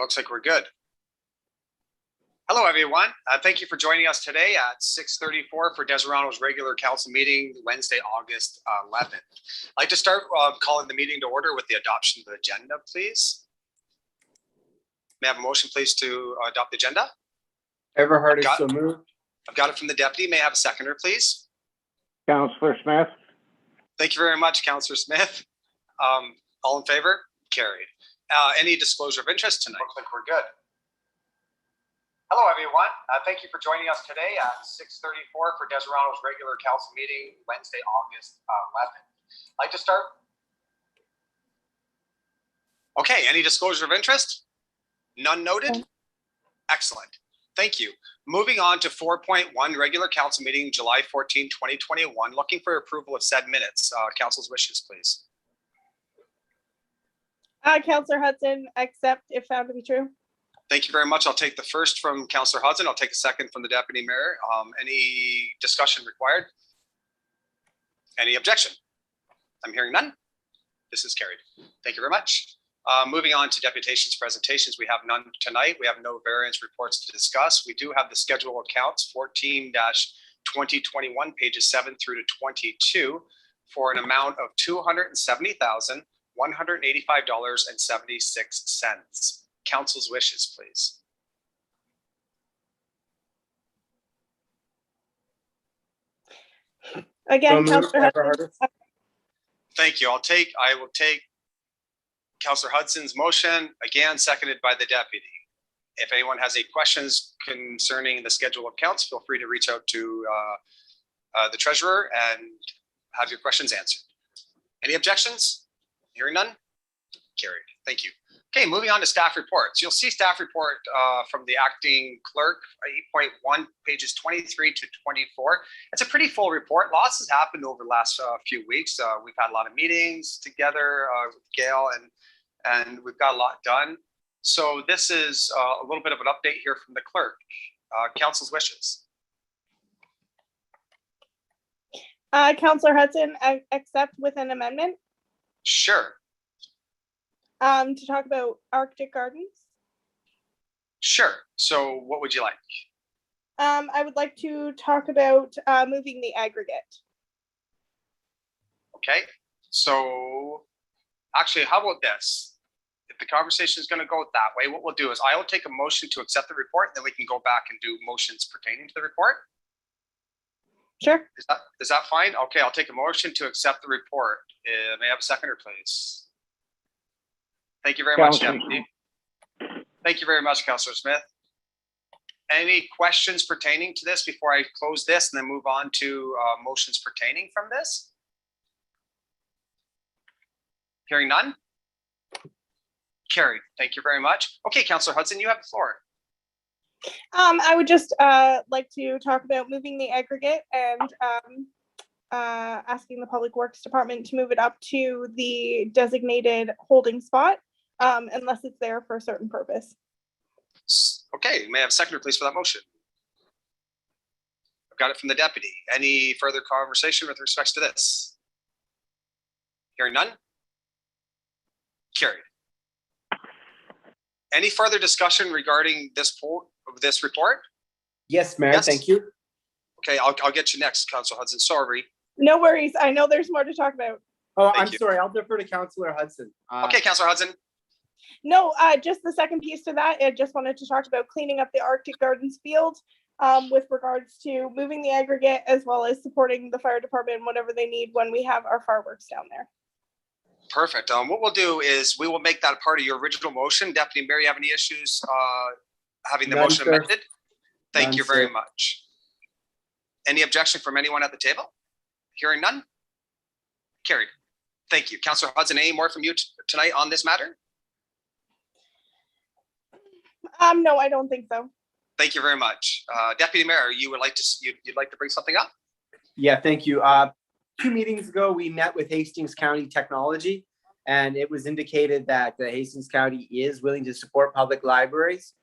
Looks like we're good. Hello, everyone. Thank you for joining us today at 6:34 for Deseronto's regular council meeting, Wednesday, August 11th. I'd like to start calling the meeting to order with the adoption of the agenda, please. May I have a motion, please, to adopt the agenda? Everhart is so moved. I've got it from the deputy. May I have a seconder, please? Councillor Smith. Thank you very much, Councillor Smith. All in favor? Carried. Any disclosure of interest tonight? Looks like we're good. Hello, everyone. Thank you for joining us today at 6:34 for Deseronto's regular council meeting, Wednesday, August 11th. I'd like to start. Okay, any disclosure of interest? None noted? Excellent. Thank you. Moving on to 4.1, regular council meeting, July 14, 2021. Looking for approval of said minutes. Council's wishes, please. Councillor Hudson, accept if found to be true. Thank you very much. I'll take the first from Councillor Hudson. I'll take a second from the Deputy Mayor. Any discussion required? Any objection? I'm hearing none. This is carried. Thank you very much. Moving on to deputations presentations, we have none tonight. We have no variance reports to discuss. We do have the schedule of accounts 14-2021, pages 7 through to 22, for an amount of $270,185.76. Council's wishes, please. Again, Councillor Hudson. Thank you. I will take Councillor Hudson's motion, again seconded by the deputy. If anyone has any questions concerning the schedule of counts, feel free to reach out to the treasurer and have your questions answered. Any objections? Hearing none? Carried. Thank you. Okay, moving on to staff reports. You'll see staff report from the acting clerk, 8.1, pages 23 to 24. It's a pretty full report. Lots has happened over the last few weeks. We've had a lot of meetings together with Gail, and we've got a lot done. So this is a little bit of an update here from the clerk. Council's wishes. Councillor Hudson, accept with an amendment. Sure. To talk about Arctic Gardens. Sure. So what would you like? I would like to talk about moving the aggregate. Okay. So actually, how about this? If the conversation is going to go that way, what we'll do is I will take a motion to accept the report, and then we can go back and do motions pertaining to the report. Sure. Is that fine? Okay, I'll take a motion to accept the report. May I have a seconder, please? Thank you very much, Deputy. Thank you very much, Councillor Smith. Any questions pertaining to this before I close this and then move on to motions pertaining from this? Hearing none? Carried. Thank you very much. Okay, Councillor Hudson, you have the floor. I would just like to talk about moving the aggregate and asking the Public Works Department to move it up to the designated holding spot. Unless it's there for a certain purpose. Okay, may I have a seconder, please, for that motion? I've got it from the deputy. Any further conversation with respect to this? Hearing none? Carried. Any further discussion regarding this report? Yes, Mayor, Yes. thank you. Okay, I'll get you next, Councillor Hudson. Sorry. No worries. I know there's more to talk about. Oh, Thank I'm you. sorry. I'll defer to Councillor Hudson. Okay, Councillor Hudson. No, just the second piece to that, I just wanted to talk about cleaning up the Arctic Gardens field with regards to moving the aggregate as well as supporting the fire department and whatever they need when we have our fireworks down there. Perfect. What we'll do is we will make that part of your original motion. Deputy Mayor, you have any issues having the None, motion sir. amended? Thank None, you very sir. much. Any objection from anyone at the table? Hearing none? Carried. Thank you. Councillor Hudson, any more from you tonight on this matter? No, I don't think so. Thank you very much. Deputy Mayor, you'd like to bring something up? Yeah, thank you. 2 meetings ago, we met with Hastings County Technology, and it was indicated that the Hastings County is willing to support public libraries.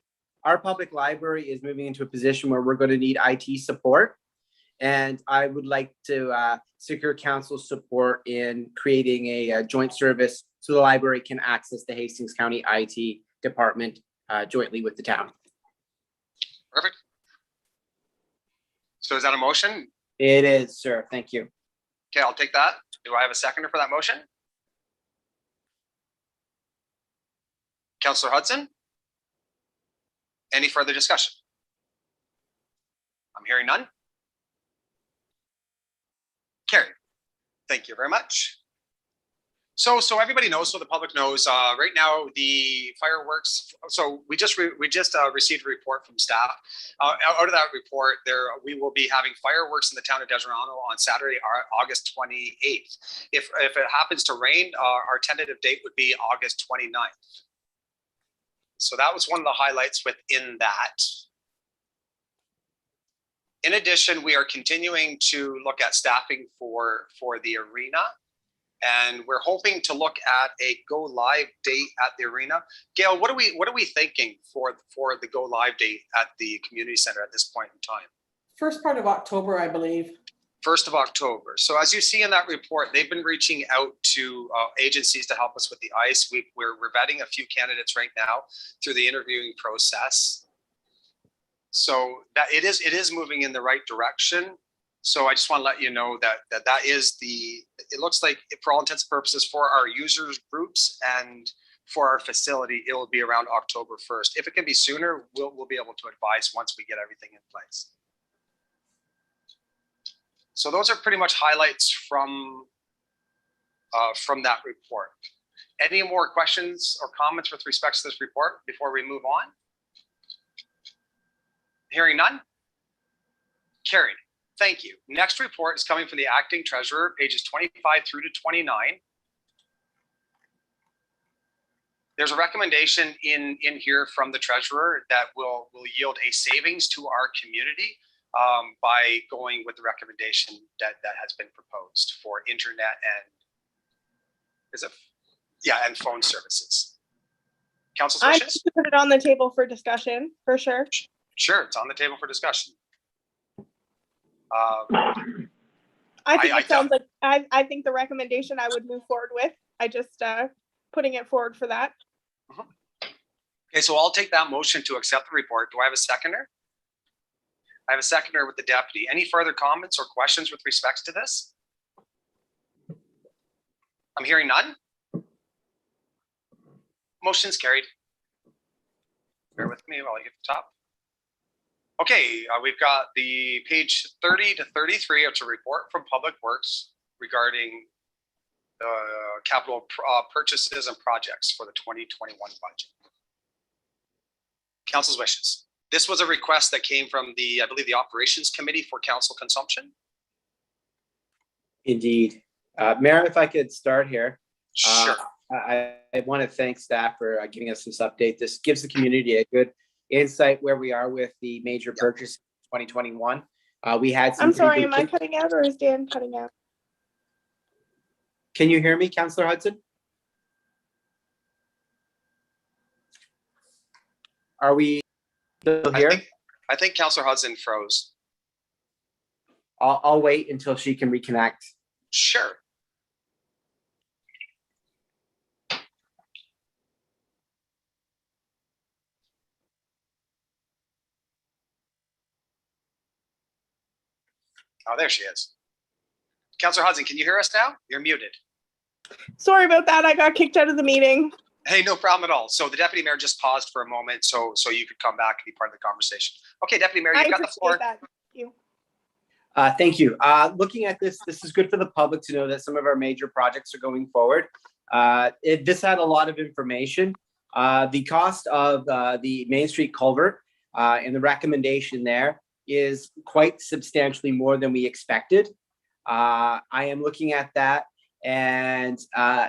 Our public library is moving into a position where we're going to need IT support, and I would like to secure council support in creating a joint service so the library can access the Hastings County IT department jointly with the town. Perfect. So is that a motion? It is, sir. Thank you. Okay, I'll take that. Do I have a seconder for that motion? Councillor Hudson? Any further discussion? I'm hearing none. Carried. Thank you very much. So everybody knows, so the public knows, right now the fireworks, so we just received a report from staff. Out of that report, we will be having fireworks in the town of Degerano on Saturday, August 28th. If it happens to rain, our tentative date would be August 29th. So that was one of the highlights within that. In addition, we are continuing to look at staffing for the arena. And we're hoping to look at a go live date at the arena. Gail, what are we thinking for the go live date at the community center at this point in time? First part of October, I believe. 1st of October. So as you see in that report, they've been reaching out to agencies to help us with the ice. We're vetting a few candidates right now through the interviewing process. So that it is moving in the right direction. So I just want to let you know that is it looks like for all intents and purposes for our users groups and for our facility, it will be around October 1st. If it can be sooner, we'll be able to advise once we get everything in place. So those are pretty much highlights from that report. Any more questions or comments with respect to this report before we move on? Hearing none? Carried. Thank you. Next report is coming from the acting treasurer, pages 25 through to 29. There's a recommendation in here from the treasurer that will yield a savings to our community by going with the recommendation that has been proposed for internet and phone services. Council's I wishes? put it on the table for discussion, for sure. Sure, it's on the table for discussion. I think it sounds like, I think the recommendation I would move forward with. I just putting it forward for that. Okay, so I'll take that motion to accept the report. Do I have a seconder? I have a seconder with the deputy. Any further comments or questions with respects to this? I'm hearing none. Motion's carried. Bear with me while I get to the top. Okay, we've got the page 30 to 33. It's a report from Public Works regarding the capital purchases and projects for the 2021 budget. Council's wishes. This was a request that came from I believe the Operations Committee for Council Consumption. Indeed. Mayor, if I could start here. Sure. I want to thank staff for giving us this update. This gives the community a good insight where we are with the major purchase 2021. We had some. I'm sorry, am I cutting out or is Dan cutting out? Can you hear me, Councillor Hudson? Are we still here? I think Councillor Hudson froze. I'll wait until she can reconnect. Sure. Oh, there she is. Councillor Hudson, can you hear us now? You're muted. Sorry about that. I got kicked out of the meeting. Hey, no problem at all. So the deputy mayor just paused for a moment so you could come back and be part of the conversation. Okay, deputy mayor, you've got the floor. That. Thank you. Thank you. Looking at this is good for the public to know that some of our major projects are going forward. This had a lot of information. The cost of the Main Street culvert and the recommendation there is quite substantially more than we expected. I am looking at that, and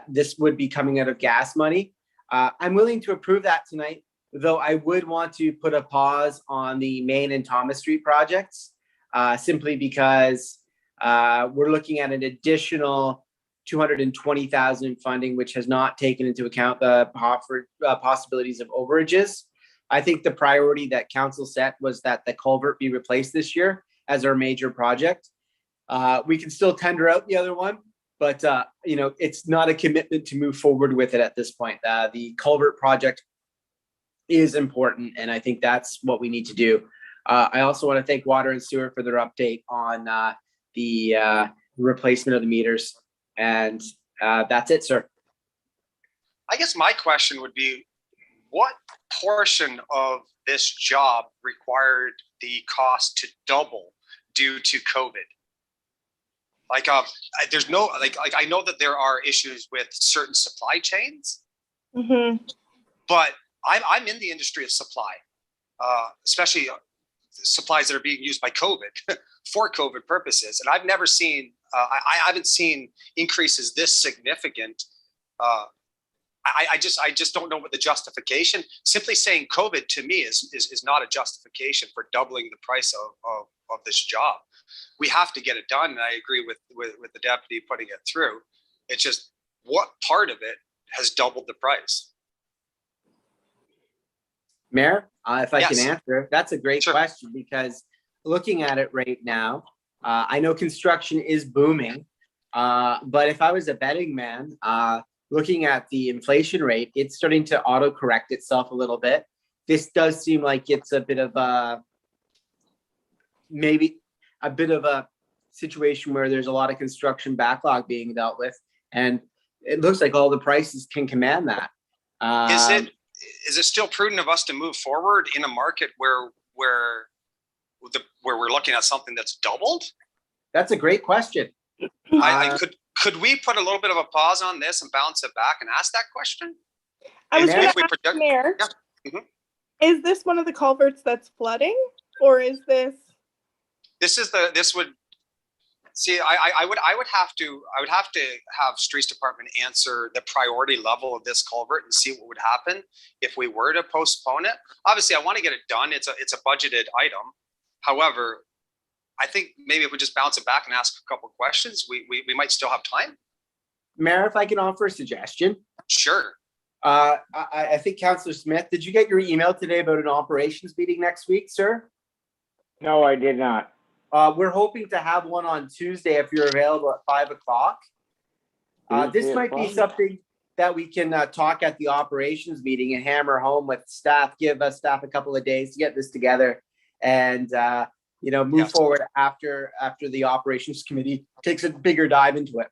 this would be coming out of gas money. I'm willing to approve that tonight, though I would want to put a pause on the Main and Thomas Street projects, simply because we're looking at an additional $220,000 in funding, which has not taken into account the possibilities of overages. I think the priority that council set was that the culvert be replaced this year as our major project. We can still tender out the other one, but it's not a commitment to move forward with it at this point. The culvert project is important, and I think that's what we need to do. I also want to thank Water and Sewer for their update on the replacement of the meters, and that's it, sir. I guess my question would be, what portion of this job required the cost to double due to COVID? Like, there's no, like I know that there are issues with certain supply chains, Mhm. but I'm in the industry of supply, especially supplies that are being used by COVID for COVID purposes. And I've never seen, I haven't seen increases this significant. I just don't know what the justification. Simply saying COVID to me is not a justification for doubling the price of this job. We have to get it done, and I agree with the deputy putting it through. It's just, what part of it has doubled the price? Mayor, if I can Yes. answer, that's a great Sure. question, because looking at it right now, I know construction is booming, but if I was a betting man, looking at the inflation rate, it's starting to auto-correct itself a little bit. This does seem like it's a bit of a, maybe a bit of a situation where there's a lot of construction backlog being dealt with, and it looks like all the prices can command that. Is it still prudent of us to move forward in a market where we're looking at something that's doubled? That's a great question. Could we put a little bit of a pause on this and bounce it back and ask that question? I was If going If to we ask project- Mayor, Yeah. Mhm. is this one of the culverts that's flooding, or is this? This would see. I would have to have streets department answer the priority level of this culvert and see what would happen if we were to postpone it. Obviously, I want to get it done. It's a budgeted item. However, I think maybe if we just bounce it back and ask a couple of questions, we might still have time. Mayor, if I can offer a suggestion. Sure. I think Councillor Smith, did you get your email today about an operations meeting next week, sir? No, I did not. We're hoping to have one on Tuesday if you're available at 5 o'clock. This Tuesday at might be 5? something that we can talk at the operations meeting and hammer home with staff, give us staff a couple of days to get this together and, move Yes. forward after the operations committee takes a bigger dive into it.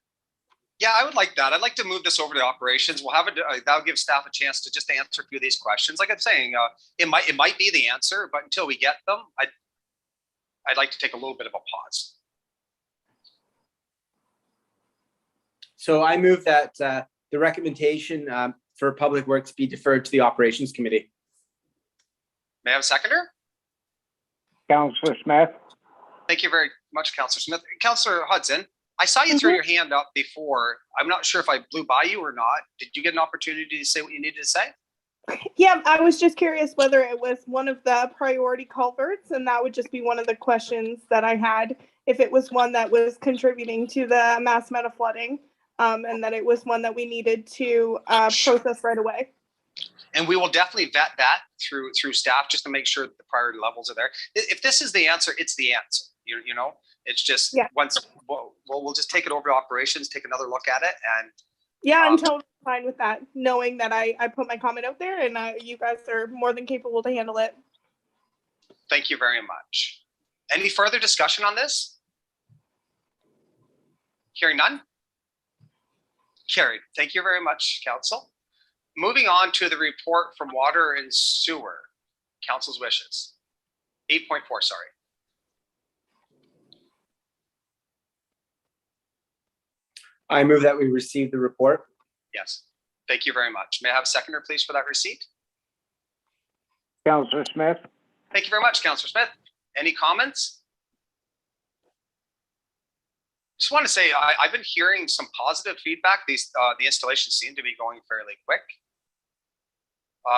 Yeah, I would like that. I'd like to move this over to operations. We'll have it. That'll give staff a chance to just answer a few of these questions. Like I'm saying, it might be the answer, but until we get them, I'd like to take a little bit of a pause. So I move that the recommendation for Public Works be deferred to the operations committee. May I have a seconder? Counselor Smith? Thank you very much, Councillor Smith. Councillor Hudson, I saw you throw your hand up before. I'm not sure if I blew by you or not. Did you get an opportunity to say what you needed to say? Yeah, I was just curious whether it was one of the priority culverts, and that would just be one of the questions that I had, if it was one that was contributing to the mass amount of flooding, and that it was one that we needed to process right away. And we will definitely vet that through staff just to make sure that the priority levels are there. If this is the answer, it's the answer. You know, it's just Yeah. we'll just take it over to operations, take another look at it, and Yeah, I'm totally fine with that, knowing that I put my comment out there and you guys are more than capable to handle it. thank you very much. Any further discussion on this? Hearing none? Carried. Thank you very much, Council. Moving on to the report from Water and Sewer. Council's wishes. 8.4, sorry. I move that we receive the report. Yes. Thank you very much. May I have a seconder, please, for that receipt? Counselor Smith? Thank you very much, Councillor Smith. Any comments? Just want to say I've been hearing some positive feedback. The installations seem to be going fairly quick.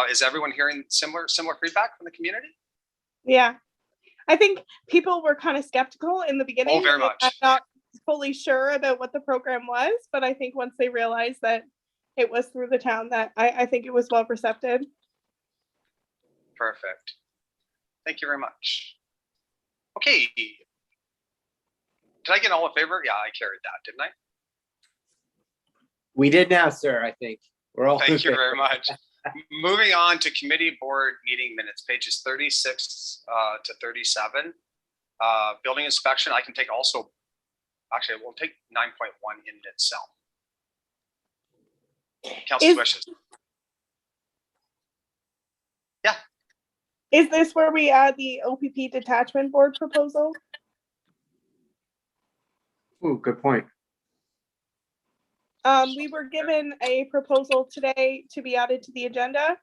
Is everyone hearing similar feedback from the community? Yeah. I think people were kind of skeptical in the beginning. Oh, very much. I'm not fully sure about what the program was, but I think once they realized that it was through the town, that I think it was well accepted. Perfect. Thank you very much. Okay. Did I get all in favor? Yeah, I carried that, didn't I? We did now, sir, I think. We're all. Thank you very much. Moving on to committee board meeting minutes, pages 36 to 37. Building inspection, I can take also, actually, we'll take 9.1 in itself. Council's Is- wishes. Is this where we add the OPP detachment board proposal? Ooh, good point. We were given a proposal today to be added to the agenda,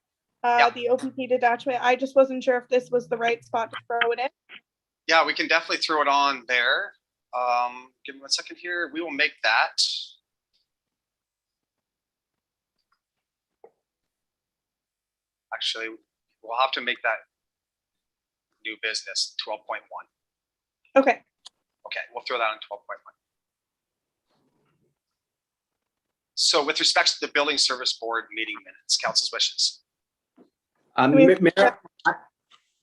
Yeah. the OPP detachment. I just wasn't sure if this was the right spot to throw it in. Yeah, we can definitely throw it on there. Give me 1 second here. We will make that. Actually, we'll have to make that new business 12.1. Okay, Okay, we'll throw that on 12.1. So with respect to the building service board meeting minutes, council's wishes. Mayor,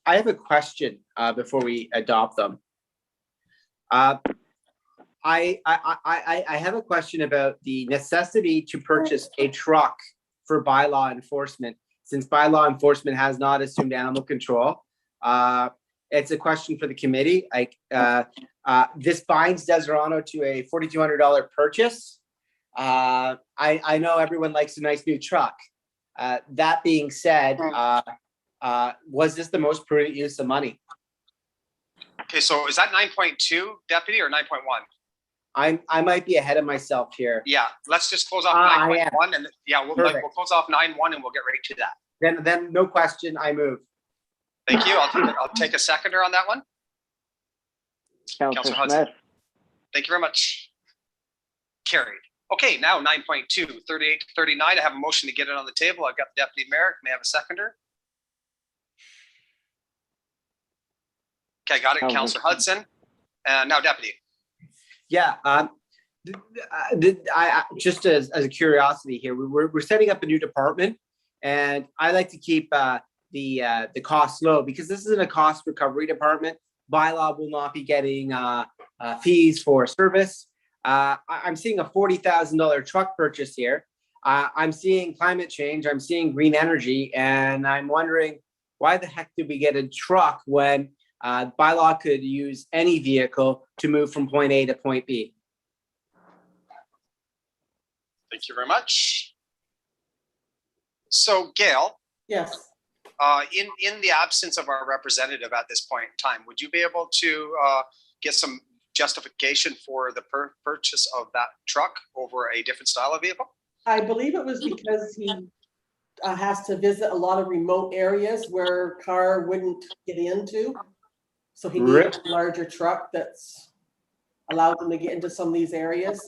I have a question before we adopt them. I have a question about the necessity to purchase a truck for bylaw enforcement, since bylaw enforcement has not assumed animal control. It's a question for the committee. This binds Deserano to a $4,200 purchase. I know everyone likes a nice new truck. That being said, was this the most prudent use of money? Okay, so is that 9.2, deputy, or 9.1? I might be ahead of myself here. Yeah, let's just close off I am. 9.1 and yeah, we'll Perfect. close off 9.1 and we'll get right to that. Then no question, I move. Thank you. I'll take a seconder on that one. Counselor Counselor Hudson. Smith, Thank you very much. Carried. Okay, now 9.2, 38 to 39. I have a motion to get it on the table. I've got the deputy mayor. May I have a seconder? Okay, got it. Hudson. Counselor Hudson. And now deputy. Yeah, just as a curiosity here, we're setting up a new department, and I like to keep the costs low because this isn't a cost recovery department. Bylaw will not be getting fees for service. I'm seeing a $40,000 truck purchase here. I'm seeing climate change. I'm seeing green energy, and I'm wondering why the heck did we get a truck when bylaw could use any vehicle to move from point A to point B? Thank you very much. So Gail, Yes, in the absence of our representative at this point in time, would you be able to get some justification for the purchase of that truck over a different style of vehicle? I believe it was because he has to visit a lot of remote areas where car wouldn't get into. So he needs a larger truck that's allowed him to get into some of these areas.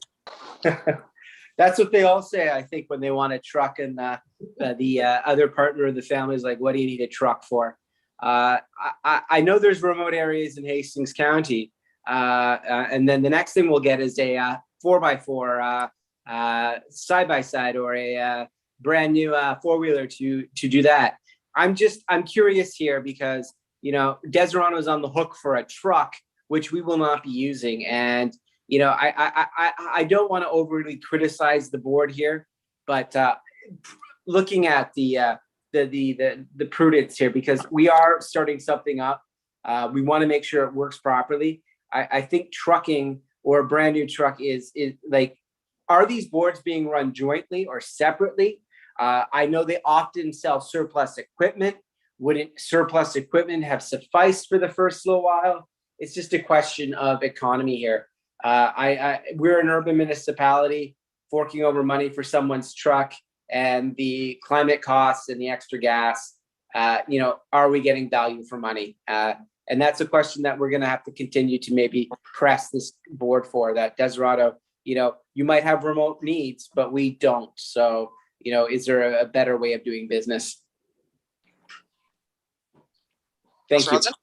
That's what they all say, I think, when they want a truck, and the other partner of the family is like, what do you need a truck for? I know there's remote areas in Hastings County. And then the next thing we'll get is a 4x4 side-by-side or a brand new four-wheeler to do that. I'm curious here because, you know, Deserano is on the hook for a truck, which we will not be using. And, you know, I don't want to overly criticize the board here, but looking at the prudence here, because we are starting something up. We want to make sure it works properly. I think trucking or a brand new truck is like, are these boards being run jointly or separately? I know they often sell surplus equipment. Wouldn't surplus equipment have sufficed for the first little while? It's just a question of economy here. We're an urban municipality forking over money for someone's truck, and the climate costs and the extra gas. You know, are we getting value for money? And that's a question that we're going to have to continue to maybe press this board for. That Deserano, you know, you might have remote needs, but we don't. So, you know, is there a better way of doing business? Thank Councilor you. Hudson?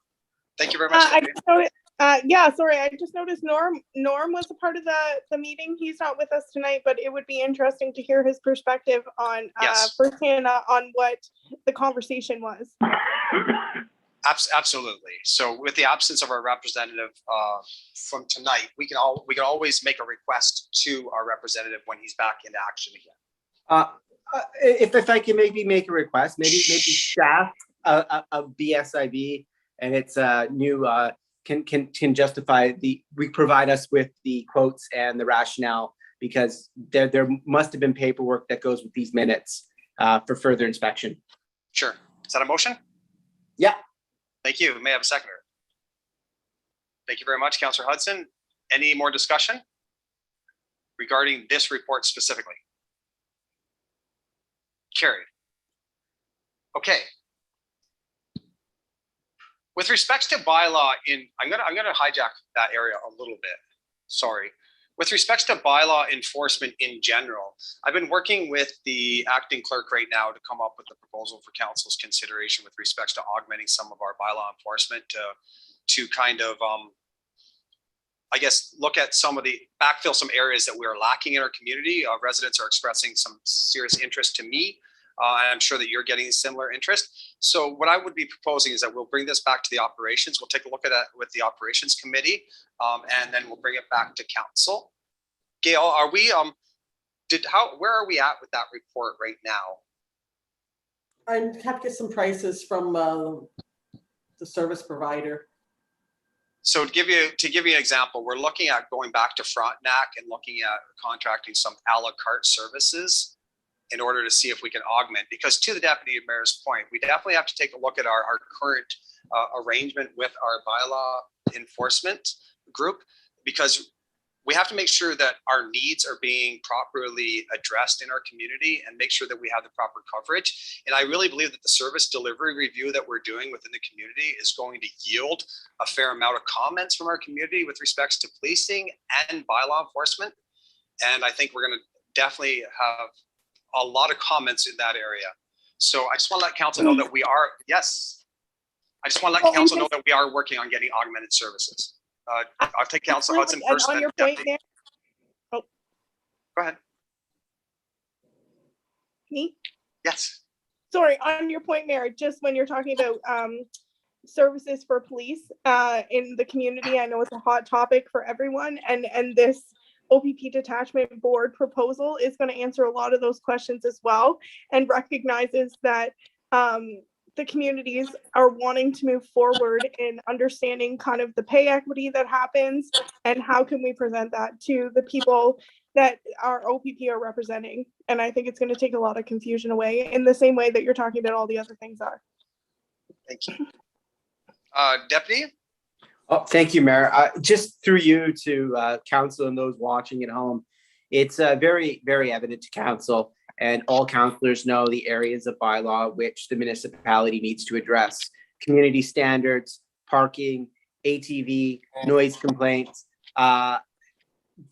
Thank you very much. I deputy. just noticed, sorry, I just noticed Norm was a part of the meeting. He's not with us tonight, but it would be interesting to hear his perspective on Yes. firsthand on what the conversation was. Absolutely. So with the absence of our representative from tonight, we can always make a request to our representative when he's back into action again. If I can maybe make a request, maybe staff of BSIB and its new can justify we provide us with the quotes and the rationale, because there must have been paperwork that goes with these minutes for further inspection. Sure. Is that a motion? Yeah. Thank you. May I have a seconder? Thank you very much, Councillor Hudson. Any more discussion regarding this report specifically? Carried. Okay. With respects to bylaw I'm gonna hijack that area a little bit. Sorry. With respects to bylaw enforcement in general, I've been working with the acting clerk right now to come up with a proposal for council's consideration with respects to augmenting some of our bylaw enforcement to kind of, I guess, look at backfill some areas that we're lacking in our community. Residents are expressing some serious interest to me. And I'm sure that you're getting similar interest. So what I would be proposing is that we'll bring this back to the operations. We'll take a look at it with the operations committee, and then we'll bring it back to council. Gail, are we, where are we at with that report right now? I have to get some prices from the service provider. So to give you an example, we're looking at going back to Frontenac and looking at contracting some a la carte services in order to see if we can augment, because to the deputy mayor's point, we definitely have to take a look at our current arrangement with our bylaw enforcement group, because we have to make sure that our needs are being properly addressed in our community and make sure that we have the proper coverage. And I really believe that the service delivery review that we're doing within the community is going to yield a fair amount of comments from our community with respects to policing and bylaw enforcement. And I think we're going to definitely have a lot of comments in that area. So I just want to let council know that we are, yes. I just want to let council know that we are working on getting augmented services. I'll take Councilor Hudson first. On your point, Mayor. Oh. Go ahead. Me? Yes. Sorry, on your point, Mayor, just when you're talking about services for police in the community, I know it's a hot topic for everyone, and this OPP detachment board proposal is going to answer a lot of those questions as well, and recognizes that the communities are wanting to move forward in understanding kind of the pay equity that happens and how can we present that to the people that our OPP are representing. And I think it's going to take a lot of confusion away in the same way that you're talking about all the other things are. Thank you. Deputy? Oh, thank you, Mayor. Just through you to council and those watching at home, it's very, very evident to council, and all councillors know the areas of bylaw which the municipality needs to address: community standards, parking, ATV, noise complaints,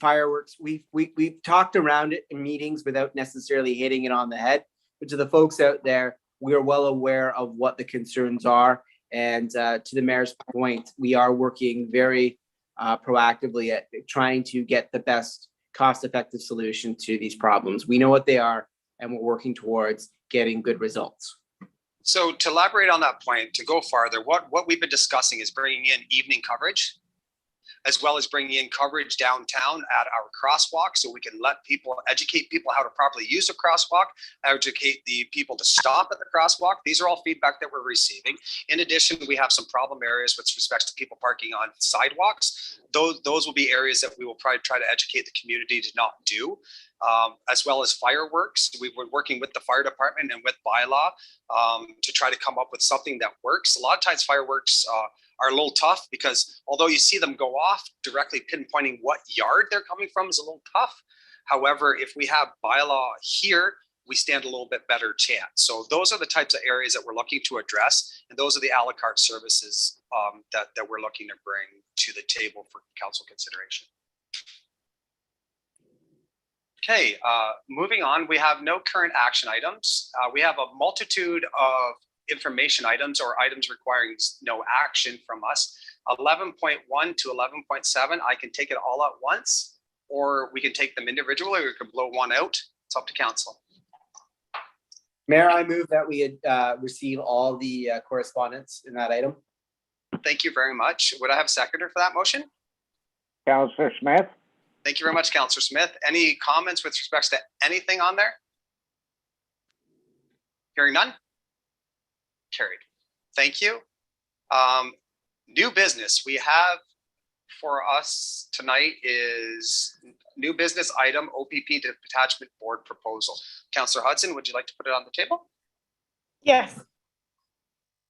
fireworks. We've talked around it in meetings without necessarily hitting it on the head, but to the folks out there, we are well aware of what the concerns are. And to the mayor's point, we are working very proactively at trying to get the best cost-effective solution to these problems. We know what they are, and we're working towards getting good results. So to elaborate on that point, to go farther, what we've been discussing is bringing in evening coverage, as well as bringing in coverage downtown at our crosswalk, so we can educate people how to properly use a crosswalk, educate the people to stop at the crosswalk. These are all feedback that we're receiving. In addition, we have some problem areas with respect to people parking on sidewalks. Those will be areas that we will probably try to educate the community to not do, as well as fireworks. We've been working with the fire department and with bylaw to try to come up with something that works. A lot of times fireworks are a little tough, because although you see them go off, directly pinpointing what yard they're coming from is a little tough. However, if we have bylaw here, we stand a little bit better chance. So those are the types of areas that we're looking to address, and those are the a la carte services that we're looking to bring to the table for council consideration. Okay, moving on, we have no current action items. We have a multitude of information items or items requiring no action from us. 11.1 to 11.7, I can take it all at once, or we can take them individually, or we can blow one out. It's up to council. Mayor, I move that we receive all the correspondence in that item. Thank you very much. Would I have a seconder for that motion? Councillor Smith. Thank you very much, Councillor Smith. Any comments with respects to anything on there? Hearing none? Carried. Thank you. New business we have for us tonight is new business item OPP Detachment Board proposal. Councillor Hudson, would you like to put it on the table? Yes.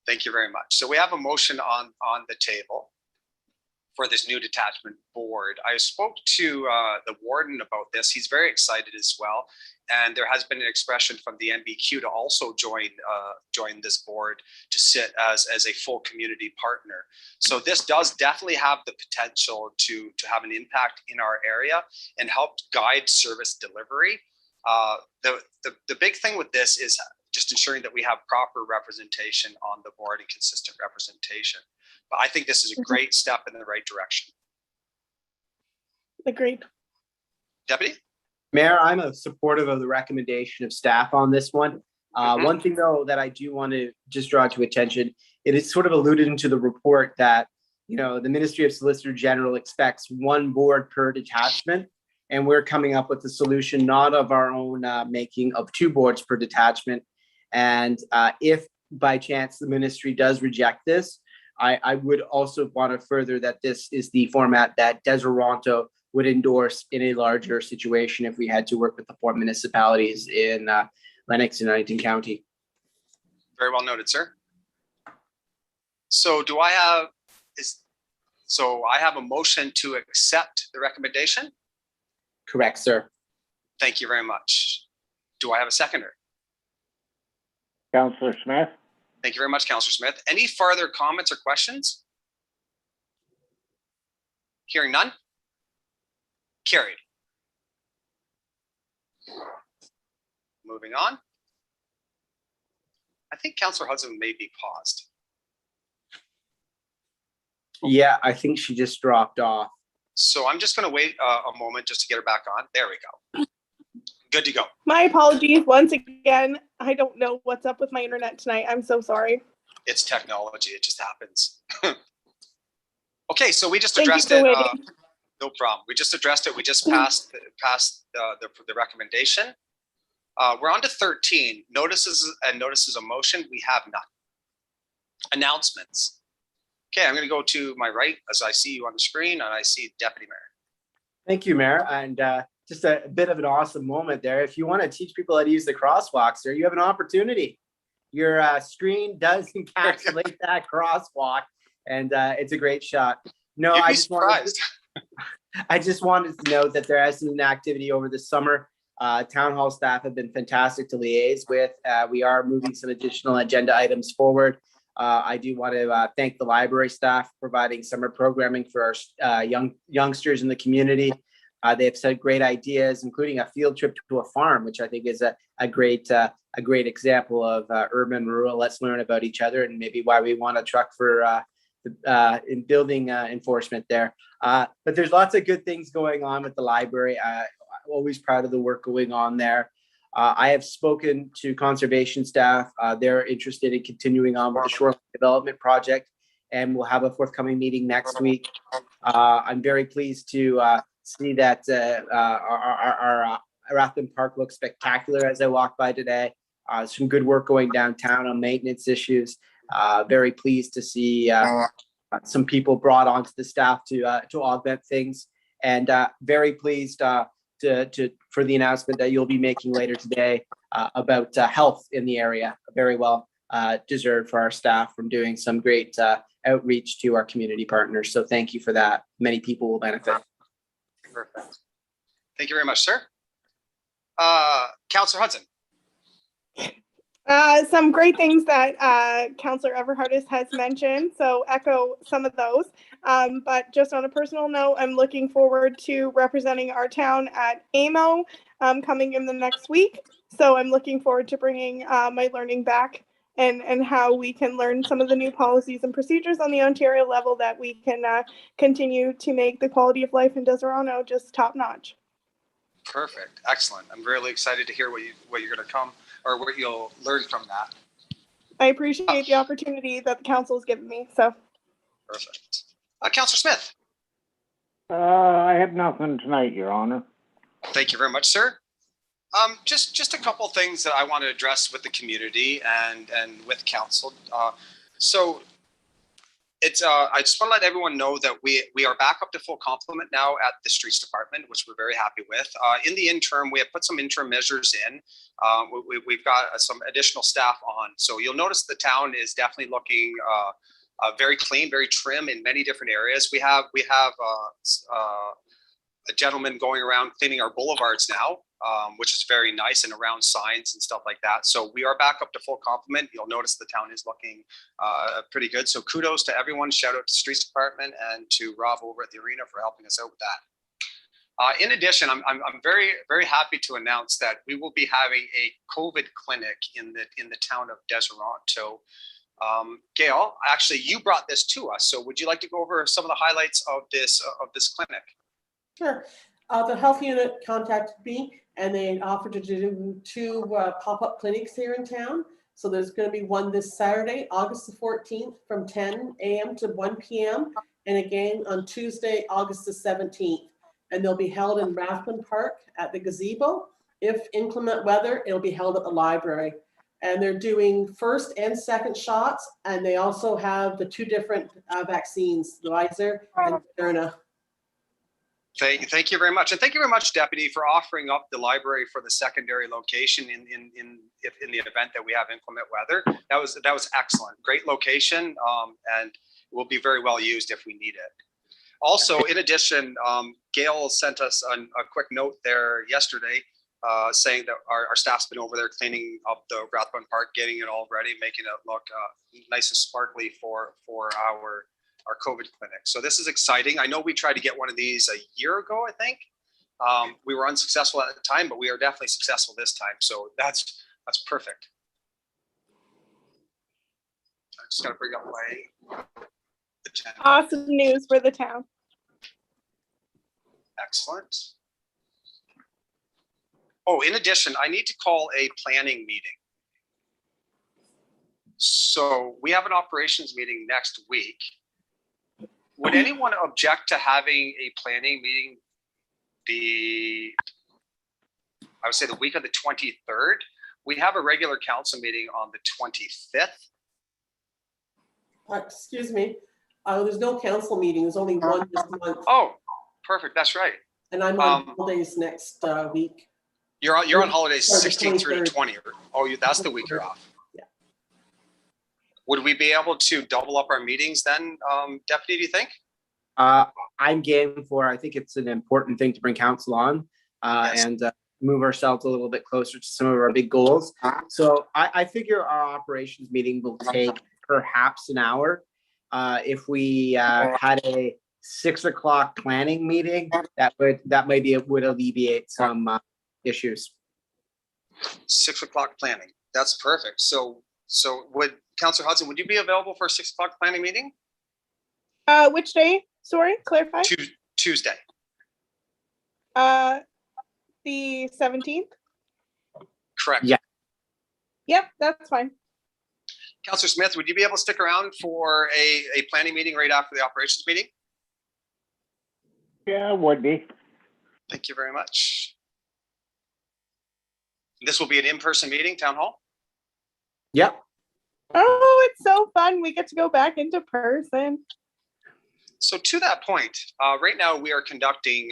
Thank you very much. So we have a motion on the table for this new detachment board. I spoke to the warden about this. He's very excited as well. And there has been an expression from the NBQ to also join this board to sit as a full community partner. So this does definitely have the potential to have an impact in our area and help guide service delivery. The big thing with this is just ensuring that we have proper representation on the board and consistent representation. But I think this is a great step in the right direction. Agreed. Deputy? Mayor, I'm a supportive of the recommendation of staff on this one. One thing though that I do want to just draw to attention, it is sort of alluded into the report that, you know, the Ministry of Solicitor General expects one board per detachment, and we're coming up with a solution not of our own making of 2 boards per detachment. And if by chance the ministry does reject this, I would also want to further that this is the format that Deseronto would endorse in a larger situation if we had to work with the 4 municipalities in Lennox and Huntington County. Very well noted, sir. So I have a motion to accept the recommendation? Correct, sir. Thank you very much. Do I have a seconder? Counselor Smith, Thank you very much, Councillor Smith. Any further comments or questions? Hearing none? Carried. Moving on. I think Councillor Hudson may be paused. Yeah, I think she just dropped off. So I'm just going to wait a moment just to get her back on. There we go. Good to go. My apologies once again. I don't know what's up with my internet tonight. I'm so sorry. It's technology. It just happens. Okay, so we just Thank you addressed for it. waiting. No problem. We just addressed it. We just passed the recommendation. We're on to 13. Notices of motion. We have none. Announcements. Okay, I'm going to go to my right as I see you on the screen, and I see Deputy Mayor. Thank you, Mayor. And just a bit of an awesome moment there. If you want to teach people how to use the crosswalk, sir, you have an opportunity. Your screen does encapsulate that crosswalk, and it's a great shot. No, You'd be I just wanted surprised. I just wanted to note that there has been an activity over the summer. Town hall staff have been fantastic to liaise with. We are moving some additional agenda items forward. I do want to thank the library staff for providing summer programming for our youngsters in the community. They have said great ideas, including a field trip to a farm, which I think is a great example of urban rural. Let's learn about each other and maybe why we want a truck for in building enforcement there. But there's lots of good things going on with the library. I'm always proud of the work going on there. I have spoken to conservation staff. They're interested in continuing on with the shoreline development project, and we'll have a forthcoming meeting next week. I'm very pleased to see that our Rathbun Park looks spectacular as I walked by today. Some good work going downtown on maintenance issues. Very pleased to see some people brought onto the staff to augment things, and very pleased for the announcement that you'll be making later today about health in the area. Very well deserved for our staff from doing some great outreach to our community partners. So thank you for that. Many people will benefit. Perfect. Thank you very much, sir. Councillor Hudson. Some great things that Councillor Everhardis has mentioned, so echo some of those. But just on a personal note, I'm looking forward to representing our town at AMO coming in the next week. So I'm looking forward to bringing my learning back and how we can learn some of the new policies and procedures on the Ontario level that we can continue to make the quality of life in Deseronto just top notch. Perfect. Excellent. I'm really excited to hear what you're going to come or what you'll learn from that. I appreciate the opportunity that the council has given me. So perfect. Councillor Smith. I have nothing tonight, Your Honor. Thank you very much, sir. Just a couple things that I want to address with the community and with council. So it's I just want to let everyone know that we are back up to full complement now at the streets department, which we're very happy with. In the interim, we have put some interim measures in. We've got some additional staff on, so you'll notice the town is definitely looking very clean, very trim in many different areas. We have a gentleman going around cleaning our boulevards now, which is very nice, and around signs and stuff like that. So we are back up to full complement. You'll notice the town is looking pretty good. So kudos to everyone. Shout out to Streets Department and to Rob over at the arena for helping us out with that. In addition, I'm very, very happy to announce that we will be having a COVID clinic in the town of Deseronto. Gail, actually, you brought this to us. So would you like to go over some of the highlights of this clinic? Sure. The health unit contacted me and they offered to do 2 pop-up clinics here in town. So there's going to be one this Saturday, August the 14th from 10 a.m. to 1 p.m. and again on Tuesday, August the 17th. And they'll be held in Rathbun Park at the gazebo. If inclement weather, it'll be held at the library. And they're doing first and second shots. And they also have the 2 different vaccines, Pfizer and Moderna. Thank you very much, and thank you very much, Deputy, for offering up the library for the secondary location in the event that we have inclement weather. That was excellent, great location, and will be very well used if we need it. Also, in addition, Gail sent us a quick note there yesterday, saying that our staff's been over there cleaning up the Rathbun Park, getting it all ready, making it look nice and sparkly for our COVID clinic. So this is exciting. I know we tried to get one of these a year ago, I think. We were unsuccessful at the time, but we are definitely successful this time. So that's perfect. I'm just gonna bring up my agenda. Awesome news for the town. Excellent. Oh, in addition, I need to call a planning meeting. So we have an operations meeting next week. Would anyone object to having a planning meeting I would say the week of the 23rd? We have a regular council meeting on the 25th. Excuse me. There's no council meeting. There's only one this month. Oh, perfect. That's right. And I'm on holidays next week. You're on holidays Sorry, the 16th through the 23rd. 20th. Oh, that's the week you're off. Yeah. Would we be able to double up our meetings then, Deputy, do you think? I'm game for, I think it's an important thing to bring council on Yes. and move ourselves a little bit closer to some of our big goals. So I figure our operations meeting will take perhaps an hour. If we had a 6 o'clock planning meeting, that would alleviate some issues. 6 o'clock planning. That's perfect. So would Councillor Hudson, would you be available for a 6 o'clock planning meeting? Which day? Sorry, clarify. Tuesday. The 17th? Correct. Yeah. Yep, that's fine. Councillor Smith, would you be able to stick around for a planning meeting right after the operations meeting? Yeah, would be. Thank you very much. This will be an in-person meeting, Town Hall? Yep. Oh, it's so fun. We get to go back into person. So to that point, right now we are conducting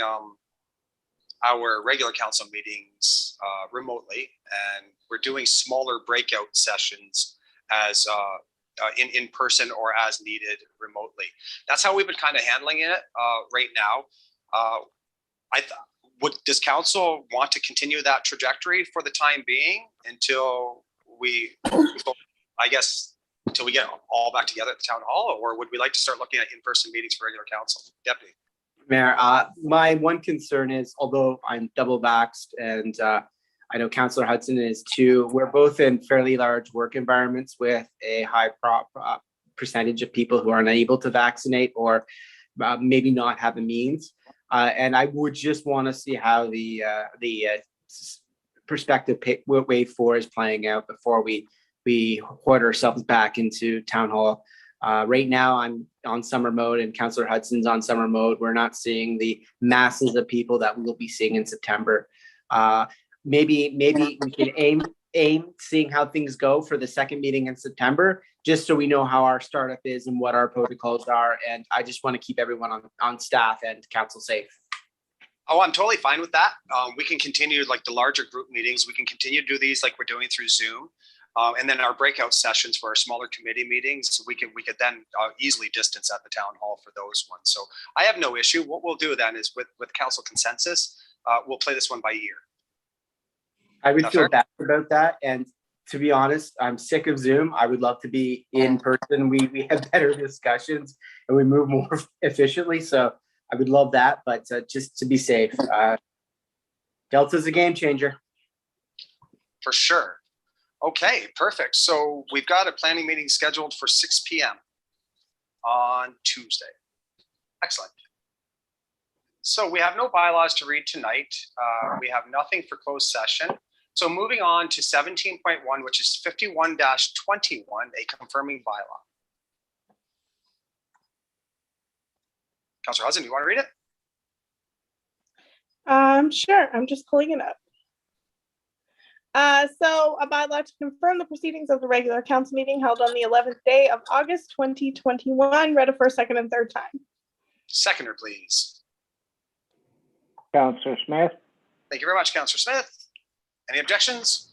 our regular council meetings remotely, and we're doing smaller breakout sessions as in person or as needed remotely. That's how we've been kind of handling it right now. Does council want to continue that trajectory for the time being until until we get all back together at the town hall, or would we like to start looking at in-person meetings for regular council? Deputy. Mayor, my one concern is, although I'm double vaxxed and I know Councillor Hudson is too, we're both in fairly large work environments with a high percentage of people who are unable to vaccinate or maybe not have the means. And I would just want to see how the prospective wave 4 is playing out before we hoard ourselves back into town hall. Right now I'm on summer mode and Councillor Hudson's on summer mode. We're not seeing the masses of people that we'll be seeing in September. maybe we can aim seeing how things go for the second meeting in September, just so we know how our startup is and what our protocols are. And I just want to keep everyone on staff and council safe. Oh, I'm totally fine with that. We can continue like the larger group meetings. We can continue to do these like we're doing through Zoom. And then our breakout sessions for our smaller committee meetings, we could then easily distance at the town hall for those ones. So I have no issue. What we'll do then is with council consensus, we'll play this one by ear. I would That's feel fair. bad about that. And to be honest, I'm sick of Zoom. I would love to be in person. We have better discussions and we move more efficiently. So I would love that, but just to be safe, Delta's a game changer. For sure. Okay, perfect. So we've got a planning meeting scheduled for 6 p.m. on Tuesday. Excellent. So we have no bylaws to read tonight. We have nothing for closed session. So moving on to 17.1, which is 51-21, a confirming bylaw. Councillor Hudson, do you want to read it? Sure, I'm just pulling it up. So a bylaw to confirm the proceedings of the regular council meeting held on the 11th day of August 2021, read a first, second, and third time. Seconder, please. Counselor Smith, Thank you very much, Councillor Smith. Any objections?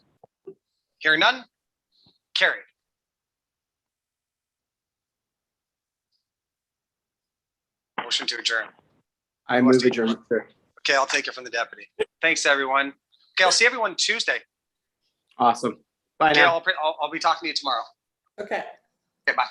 Hearing none? Carried. Motion to adjourn. I move adjournment, sir. Okay, I'll take it from the deputy. Thanks, everyone. Okay, I'll see everyone Tuesday. Awesome. Bye Okay, now. I'll be talking to you tomorrow. Okay. Okay, bye.